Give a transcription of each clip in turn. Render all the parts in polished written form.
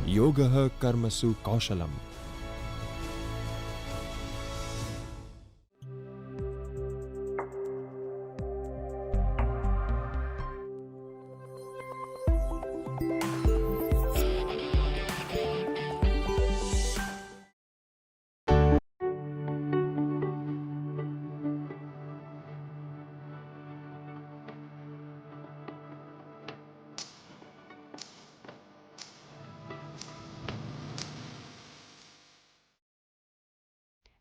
Yogah Karmasu Kaushalam.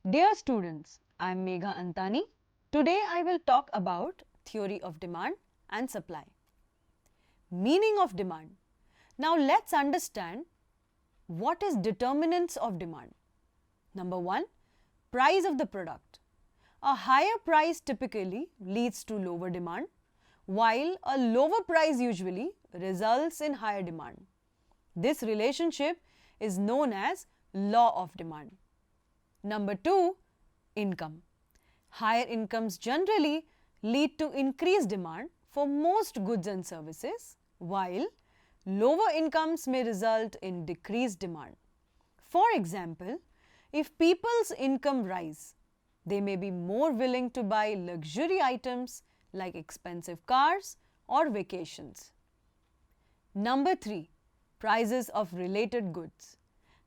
Dear students, I am Megha Antani. Today I will talk about theory of demand and supply. Meaning of demand. Now let's understand what is determinants of demand. Number 1, price of the product. A higher price typically leads to lower demand, while a lower price usually results in higher demand. This relationship is known as law of demand. Number 2, income. Higher incomes generally lead to increased demand for most goods and services, while lower incomes may result in decreased demand. For example, if people's income rise, they may be more willing to buy luxury items like expensive cars or vacations. Number 3, prices of related goods.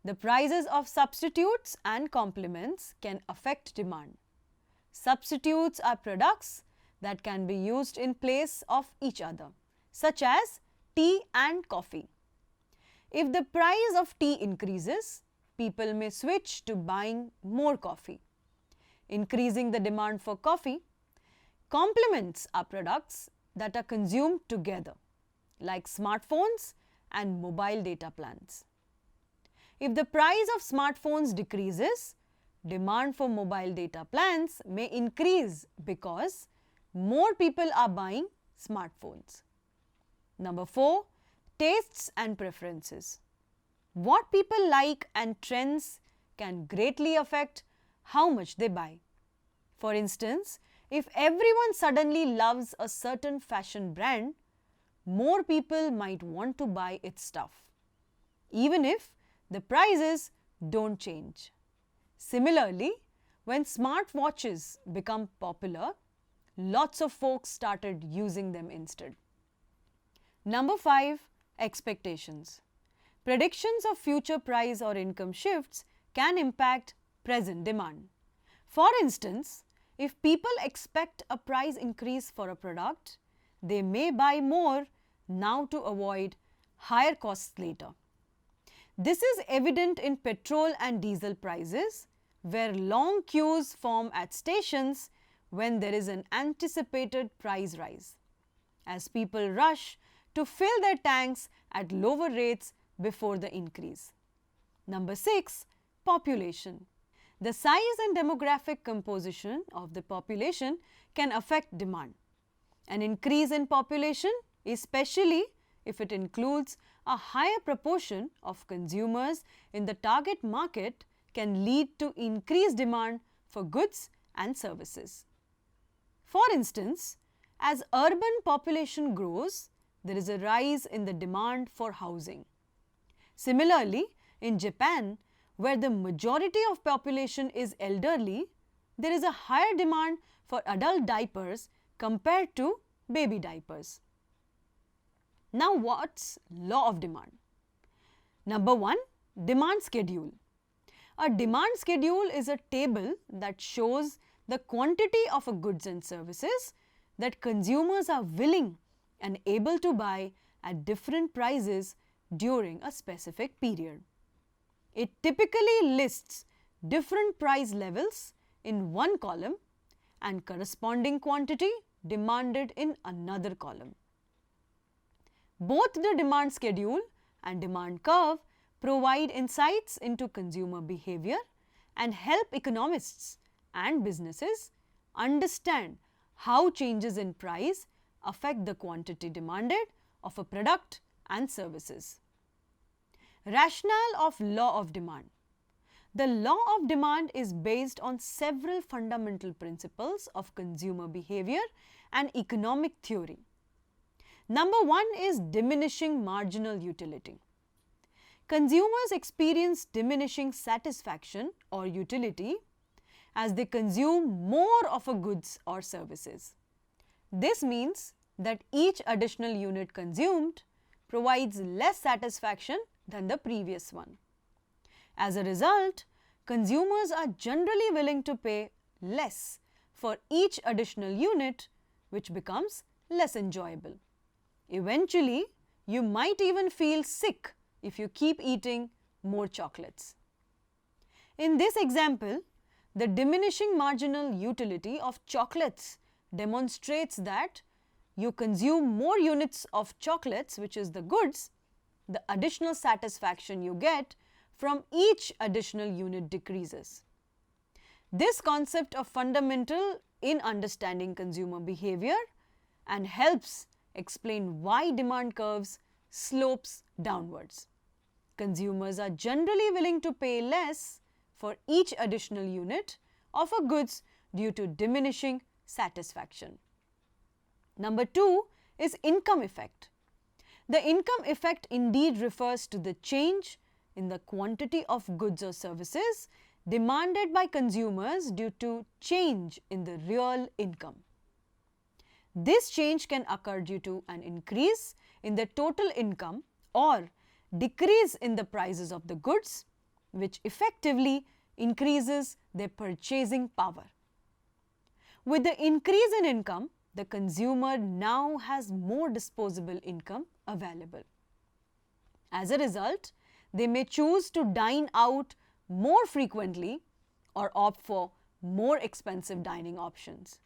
The prices of substitutes and complements can affect demand. Substitutes are products that can be used in place of each other, such as tea and coffee. If the price of tea increases, people may switch to buying more coffee, increasing the demand for coffee. Complements are products that are consumed together, like smartphones and mobile data plans. If the price of smartphones decreases, demand for mobile data plans may increase because more people are buying smartphones. Number 4, tastes and preferences. What people like and trends can greatly affect how much they buy. For instance, if everyone suddenly loves a certain fashion brand, more people might want to buy its stuff, even if the prices don't change. Similarly, when smartwatches become popular, lots of folks started using them instead. Number 5, expectations. Predictions of future price or income shifts can impact present demand. For instance, if people expect a price increase for a product, they may buy more now to avoid higher costs later. This is evident in petrol and diesel prices, where long queues form at stations when there is an anticipated price rise, as people rush to fill their tanks at lower rates before the increase. Number 6, population. The size and demographic composition of the population can affect demand. An increase in population, especially if it includes a higher proportion of consumers in the target market, can lead to increased demand for goods and services. For instance, as urban population grows, there is a rise in the demand for housing. Similarly, in Japan, where the majority of population is elderly, there is a higher demand for adult diapers compared to baby diapers. Now, what's law of demand? Number 1, demand schedule. A demand schedule is a table that shows the quantity of a goods and services that consumers are willing and able to buy at different prices during a specific period. It typically lists different price levels in one column and corresponding quantity demanded in another column. Both the demand schedule and demand curve provide insights into consumer behavior and help economists and businesses understand how changes in price affect the quantity demanded of a product and services. Rationale of law of demand. The law of demand is based on several fundamental principles of consumer behavior and economic theory. Number 1 is diminishing marginal utility. consumers experience diminishing satisfaction or utility as they consume more of a goods or services. This means that each additional unit consumed provides less satisfaction than the previous one. As a result, consumers are generally willing to pay less for each additional unit, which becomes less enjoyable. Eventually, you might even feel sick if you keep eating more chocolates. In this example, the diminishing marginal utility of chocolates demonstrates that you consume more units of chocolates, which is the goods, the additional satisfaction you get from each additional unit decreases. This concept is fundamental in understanding consumer behavior and helps explain why demand curves slopes downwards. Consumers are generally willing to pay less for each additional unit of a goods due to diminishing satisfaction. Number 2 is income effect. The income effect indeed refers to the change in the quantity of goods or services demanded by consumers due to change in the real income. This change can occur due to an increase in the total income or decrease in the prices of the goods, which effectively increases their purchasing power. With the increase in income, the consumer now has more disposable income available. As a result, they may choose to dine out more frequently or opt for more expensive dining options.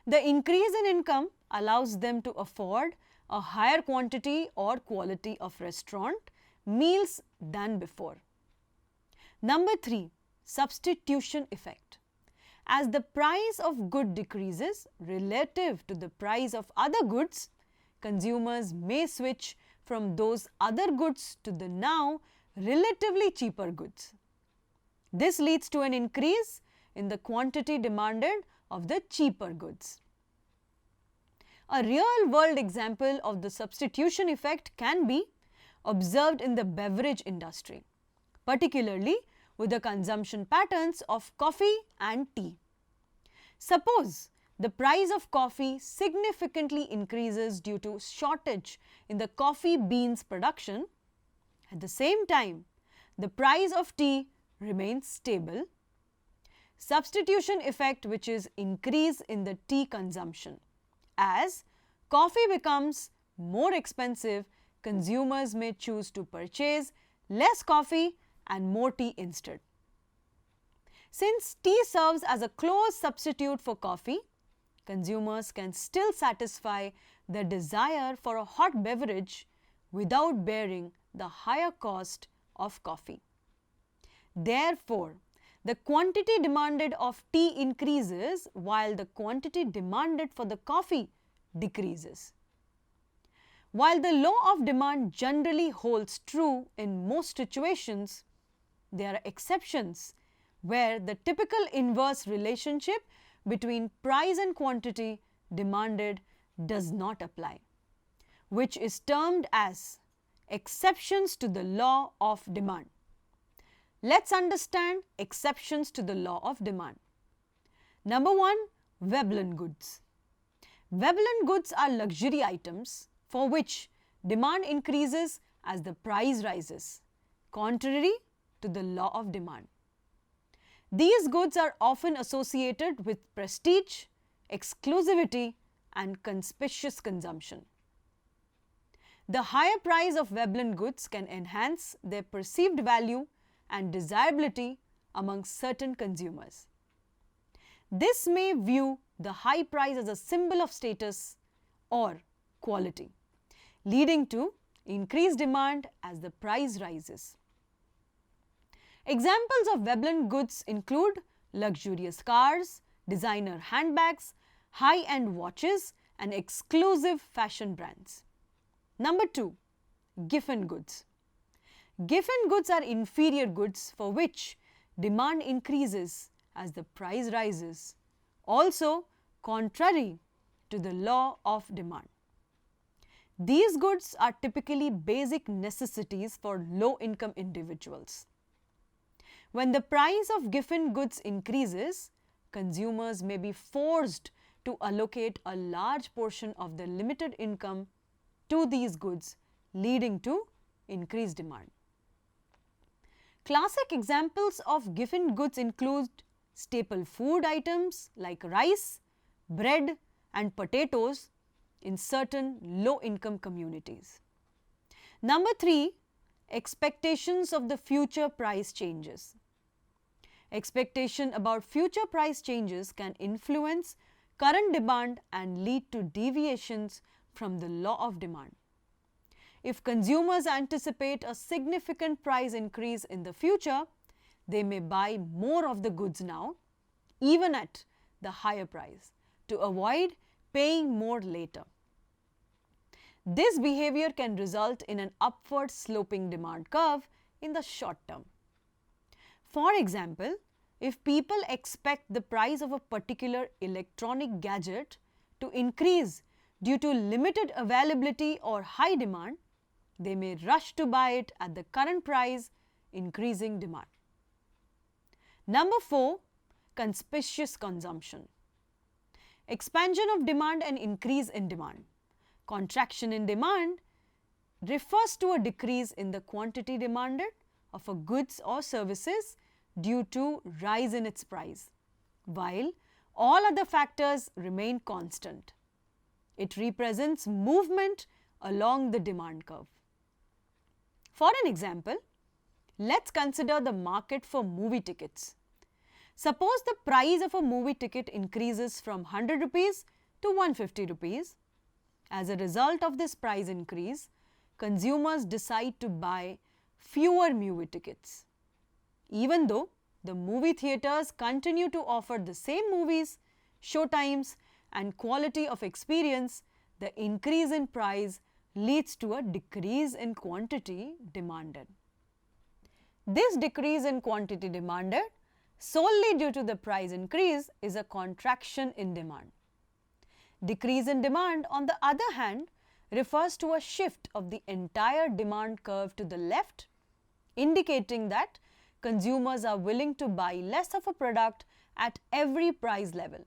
The increase in income allows them to afford a higher quantity or quality of restaurant meals than before. Number 3, substitution effect. As the price of good decreases relative to the price of other goods, consumers may switch from those other goods to the now relatively cheaper goods. This leads to an increase in the quantity demanded of the cheaper goods. A real-world example of the substitution effect can be observed in the beverage industry, particularly with the consumption patterns of coffee and tea. Suppose the price of coffee significantly increases due to shortage in the coffee beans production. At the same time, the price of tea remains stable. Substitution effect, which is increase in the tea consumption. As coffee becomes more expensive, consumers may choose to purchase less coffee and more tea instead. Since tea serves as a close substitute for coffee, consumers can still satisfy their desire for a hot beverage without bearing the higher cost of coffee. Therefore, the quantity demanded of tea increases while the quantity demanded for the coffee decreases. While the law of demand generally holds true in most situations, there are exceptions where the typical inverse relationship between price and quantity demanded does not apply, which is termed as exceptions to the law of demand. Let's understand exceptions to the law of demand. Number 1, Veblen goods. Veblen goods are luxury items for which demand increases as the price rises, contrary to the law of demand. These goods are often associated with prestige, exclusivity, and conspicuous consumption. The higher price of Veblen goods can enhance their perceived value and desirability among certain consumers. This may view the high price as a symbol of status or quality, leading to increased demand as the price rises. Examples of Veblen goods include luxurious cars, designer handbags, high-end watches, and exclusive fashion brands. Number 2, Giffen goods. Giffen goods are inferior goods for which demand increases as the price rises, also contrary to the law of demand. These goods are typically basic necessities for low-income individuals. When the price of given goods increases, consumers may be forced to allocate a large portion of their limited income to these goods, leading to increased demand. Classic examples of given goods include staple food items like rice, bread, and potatoes in certain low-income communities. Number 3, expectations of the future price changes. Expectation about future price changes can influence current demand and lead to deviations from the law of demand. If consumers anticipate a significant price increase in the future, they may buy more of the goods now, even at the higher price, to avoid paying more later. This behavior can result in an upward sloping demand curve in the short term. For example, if people expect the price of a particular electronic gadget to increase due to limited availability or high demand, they may rush to buy it at the current price, increasing demand. Number 4, conspicuous consumption. Expansion of demand and increase in demand. Contraction in demand refers to a decrease in the quantity demanded of a goods or services due to rise in its price, while all other factors remain constant. It represents movement along the demand curve. For an example, let's consider the market for movie tickets. Suppose the price of a movie ticket increases from 100 rupees to 150 rupees. As a result of this price increase, consumers decide to buy fewer movie tickets. Even though the movie theaters continue to offer the same movies, show times, and quality of experience, the increase in price leads to a decrease in quantity demanded. This decrease in quantity demanded solely due to the price increase is a contraction in demand. Decrease in demand, on the other hand, refers to a shift of the entire demand curve to the left, indicating that consumers are willing to buy less of a product at every price level.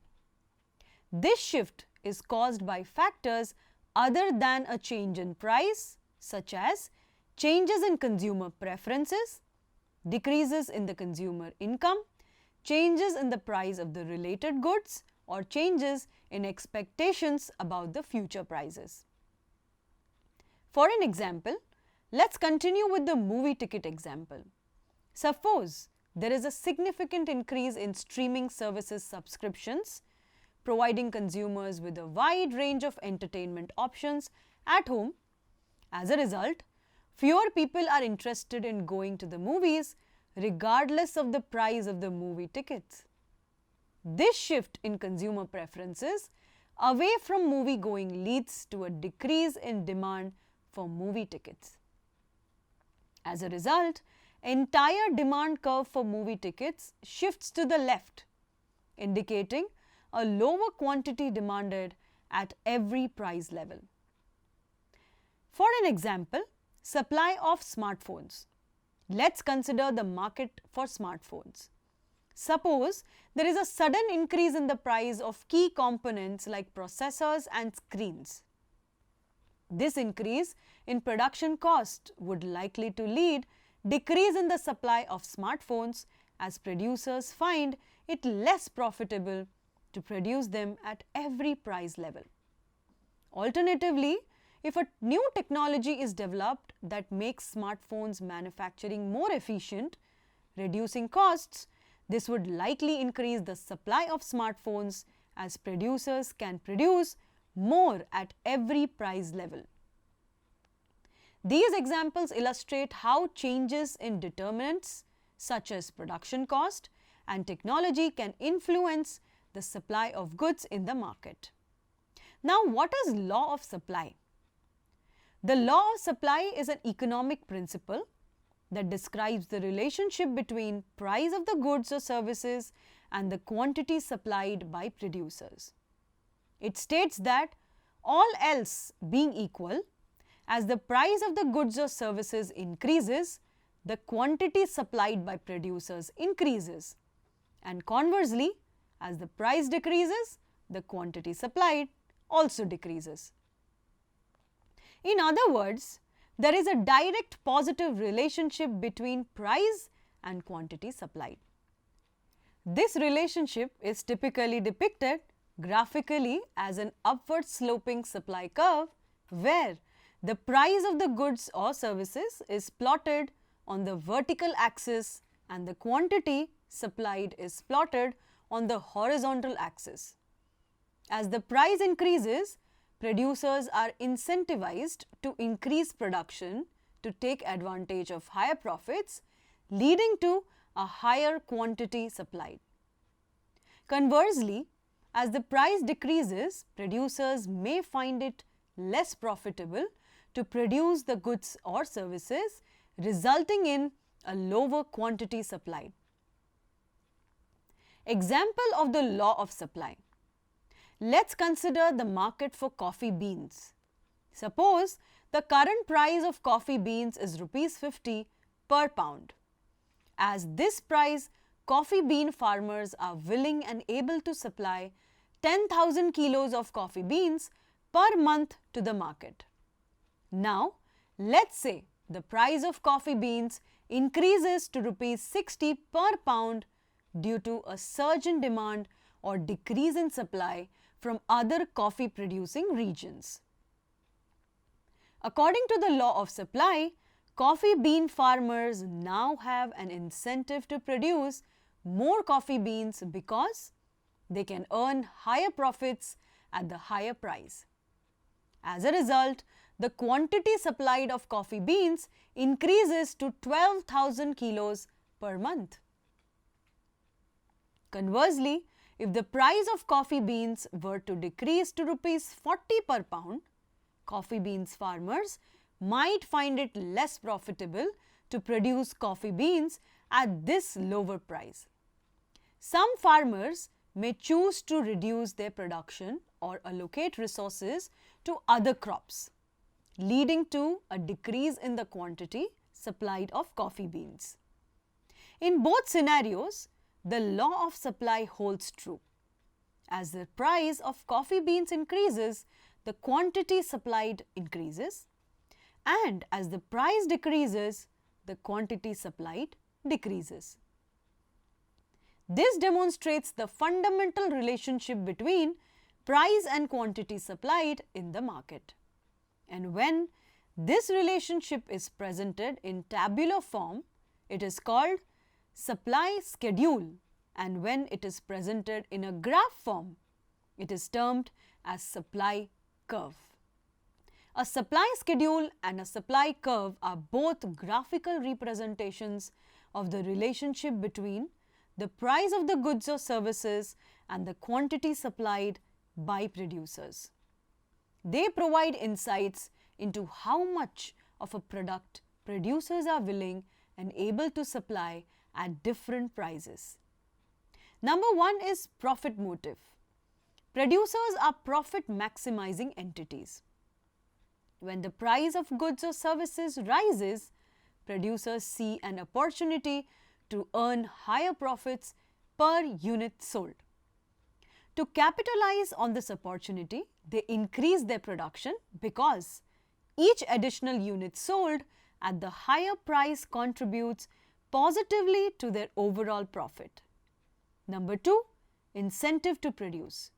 This shift is caused by factors other than a change in price, such as changes in consumer preferences, decreases in the consumer income, changes in the price of the related goods, or changes in expectations about the future prices. For an example, let's continue with the movie ticket example. Suppose there is a significant increase in streaming services subscriptions, providing consumers with a wide range of entertainment options at home. As a result, fewer people are interested in going to the movies regardless of the price of the movie tickets. This shift in consumer preferences away from movie going leads to a decrease in demand for movie tickets. As a result, entire demand curve for movie tickets shifts to the left, indicating a lower quantity demanded at every price level. For an example, supply of smartphones. Let's consider the market for smartphones. Suppose there is a sudden increase in the price of key components like processors and screens. This increase in production cost would likely to lead decrease in the supply of smartphones as producers find it less profitable to produce them at every price level. Alternatively, if a new technology is developed that makes smartphones manufacturing more efficient, reducing costs, this would likely increase the supply of smartphones as producers can produce more at every price level. These examples illustrate how changes in determinants such as production cost and technology can influence the supply of goods in the market. Now, what is law of supply? The law of supply is an economic principle that describes the relationship between price of the goods or services and the quantity supplied by producers. It states that all else being equal, as the price of the goods or services increases, the quantity supplied by producers increases. And conversely, as the price decreases, the quantity supplied also decreases. In other words, there is a direct positive relationship between price and quantity supplied. This relationship is typically depicted graphically as an upward sloping supply curve where the price of the goods or services is plotted on the vertical axis and the quantity supplied is plotted on the horizontal axis. As the price increases, producers are incentivized to increase production to take advantage of higher profits, leading to a higher quantity supplied. Conversely, as the price decreases, producers may find it less profitable to produce the goods or services, resulting in a lower quantity supplied. Example of the law of supply. Let's consider the market for coffee beans. Suppose the current price of coffee beans is rupees 50 per pound. As this price, coffee bean farmers are willing and able to supply 10,000 kilos of coffee beans per month to the market. Now, let's say the price of coffee beans increases to rupees 60 per pound due to a surge in demand or decrease in supply from other coffee producing regions. According to the law of supply, coffee bean farmers now have an incentive to produce more coffee beans because they can earn higher profits at the higher price. As a result, the quantity supplied of coffee beans increases to 12,000 kilos per month. Conversely, if the price of coffee beans were to decrease to rupees 40 per pound, coffee beans farmers might find it less profitable to produce coffee beans at this lower price. Some farmers may choose to reduce their production or allocate resources to other crops, leading to a decrease in the quantity supplied of coffee beans. In both scenarios, the law of supply holds true. As the price of coffee beans increases, the quantity supplied increases, and as the price decreases, the quantity supplied decreases. This demonstrates the fundamental relationship between price and quantity supplied in the market. And when this relationship is presented in tabular form, it is called supply schedule, and when it is presented in a graph form, it is termed as supply curve. A supply schedule and a supply curve are both graphical representations of the relationship between the price of the goods or services and the quantity supplied by producers. They provide insights into how much of a product producers are willing and able to supply at different prices. Number one is profit motive. Producers are profit maximizing entities. When the price of goods or services rises, producers see an opportunity to earn higher profits per unit sold. To capitalize on this opportunity, they increase their production because each additional unit sold at the higher price contributes positively to their overall profit. Number two, incentive to produce.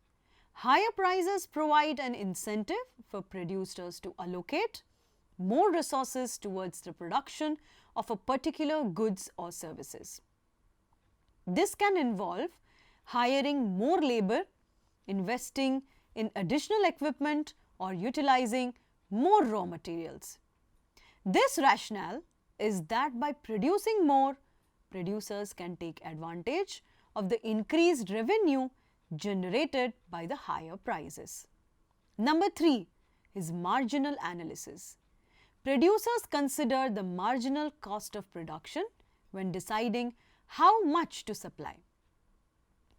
Higher prices provide an incentive for producers to allocate more resources towards the production of a particular goods or services. This can involve hiring more labor, investing in additional equipment, or utilizing more raw materials. This rationale is that by producing more, producers can take advantage of the increased revenue generated by the higher prices. Number three is marginal analysis. Producers consider the marginal cost of production when deciding how much to supply.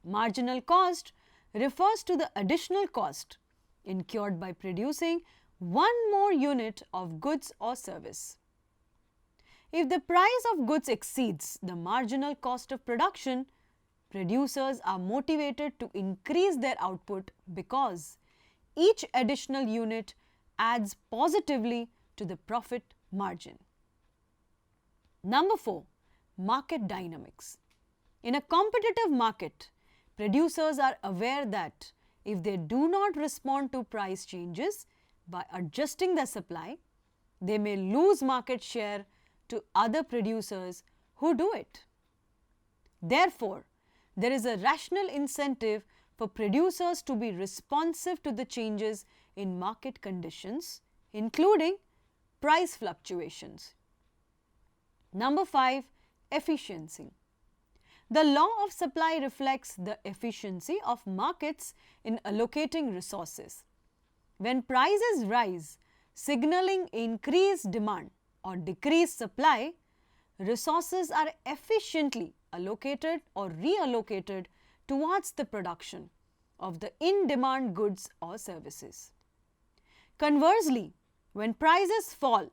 Marginal cost refers to the additional cost incurred by producing one more unit of goods or service. If the price of goods exceeds the marginal cost of production, producers are motivated to increase their output because each additional unit adds positively to the profit margin. Number 4. Market dynamics. In a competitive market, producers are aware that if they do not respond to price changes by adjusting their supply, they may lose market share to other producers who do it. Therefore, there is a rational incentive for producers to be responsive to the changes in market conditions, including price fluctuations. Number 5. Efficiency. The law of supply reflects the efficiency of markets in allocating resources. When prices rise, signaling increased demand or decreased supply, resources are efficiently allocated or reallocated towards the production of the in-demand goods or services. Conversely, when prices fall,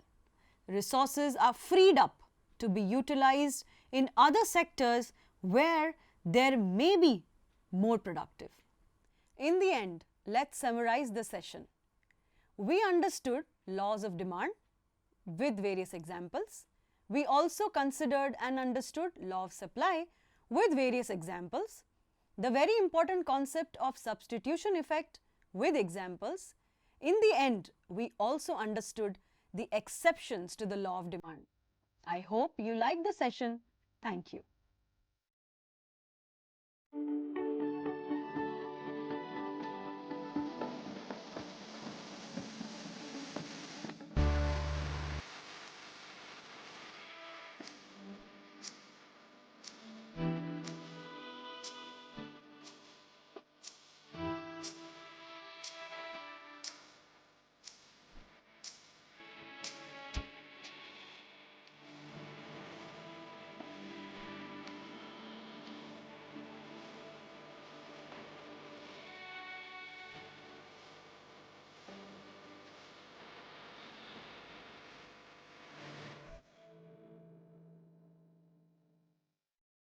resources are freed up to be utilized in other sectors where they may be more productive. In the end, let's summarize the session. We understood laws of demand with various examples. We also considered and understood law of supply with various examples. The very important concept of substitution effect with examples. In the end, we also understood the exceptions to the law of demand. I hope you liked the session. Thank you.